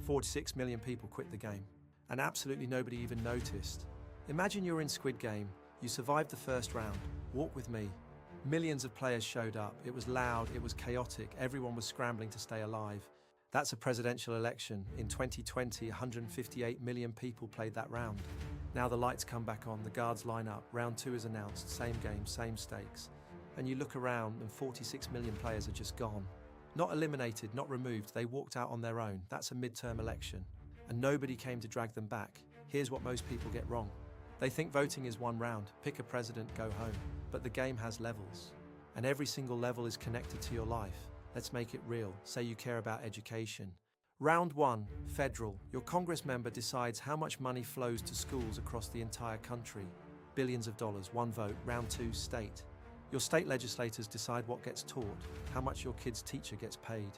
46 million people quit the game, and absolutely nobody even noticed. Imagine you're in Squid Game, you survived the first round, walk with me. Millions of players showed up, it was loud, it was chaotic, everyone was scrambling to stay alive. That's a presidential election. In 2020, 158 million people played that round. Now the lights come back on, the guards line up, round 2 is announced, same game, same stakes. And you look around and 46 million players are just gone. Not eliminated, not removed, they walked out on their own. That's a midterm election. And nobody came to drag them back. Here's what most people get wrong. They think voting is one round, pick a president, go home. But the game has levels. And every single level is connected to your life. Let's make it real. Say you care about education. Round 1, federal. Your Congress member decides how much money flows to schools across the entire country. Billions of dollars, one vote. Round 2, state. Your state legislators decide what gets taught, how much your kid's teacher gets paid,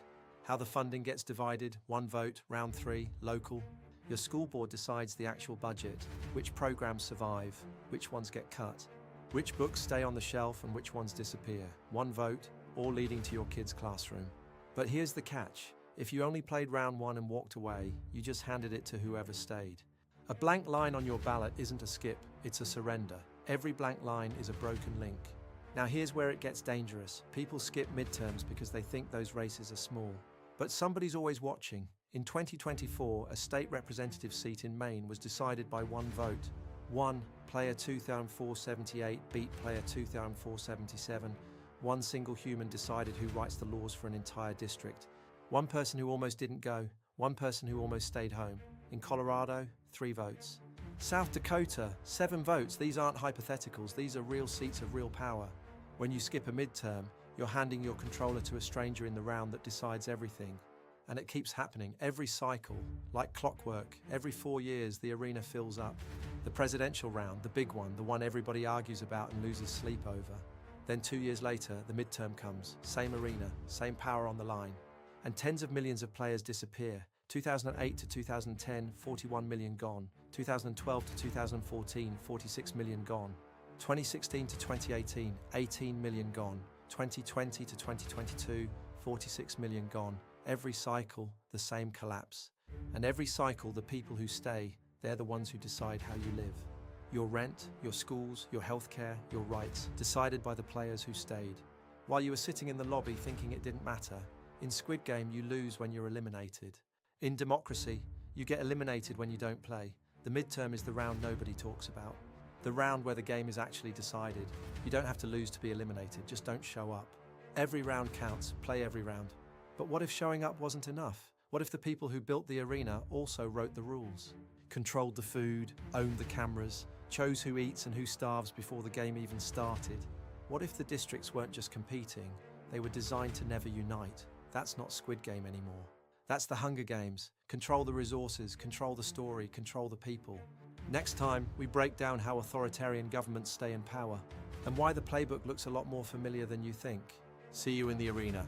how the funding gets divided, one vote. Round 3, local. Your school board decides the actual budget, which programs survive, which ones get cut, which books stay on the shelf and which ones disappear. One vote, all leading to your kid's classroom. But here's the catch. If you only played round 1 and walked away, you just handed it to whoever stayed. A blank line on your ballot isn't a skip, it's a surrender. Every blank line is a broken link. Now here's where it gets dangerous. People skip midterms because they think those races are small. But somebody's always watching. In 2024, a state representative seat in Maine was decided by one vote. One, player 2478 beat player 2477. One single human decided who writes the laws for an entire district. One person who almost didn't go. One person who almost stayed home. In Colorado, 3 votes. South Dakota, 7 votes. These aren't hypotheticals, these are real seats of real power. When you skip a midterm, you're handing your controller to a stranger in the round that decides everything. And it keeps happening every cycle, like clockwork. Every 4 years, the arena fills up. The presidential round, the big one, the one everybody argues about and loses sleep over. Then 2 years later, the midterm comes. Same arena, same power on the line. And tens of millions of players disappear. 2008 to 2010, 41 million gone. 2012 to 2014, 46 million gone. 2016 to 2018, 18 million gone. 2020 to 2022, 46 million gone. Every cycle, the same collapse. And every cycle, the people who stay, they're the ones who decide how you live. Your rent, your schools, your healthcare, your rights, decided by the players who stayed. While you were sitting in the lobby thinking it didn't matter, in Squid Game you lose when you're eliminated. In democracy, you get eliminated when you don't play. The midterm is the round nobody talks about. The round where the game is actually decided. You don't have to lose to be eliminated, just don't show up. Every round counts, play every round. But what if showing up wasn't enough? What if the people who built the arena also wrote the rules? Controlled the food, owned the cameras, chose who eats and who starves before the game even started? What if the districts weren't just competing, they were designed to never unite? That's not Squid Game anymore. That's the Hunger Games. Control the resources, control the story, control the people. Next time, we break down how authoritarian governments stay in power and why the playbook looks a lot more familiar than you think. See you in the arena.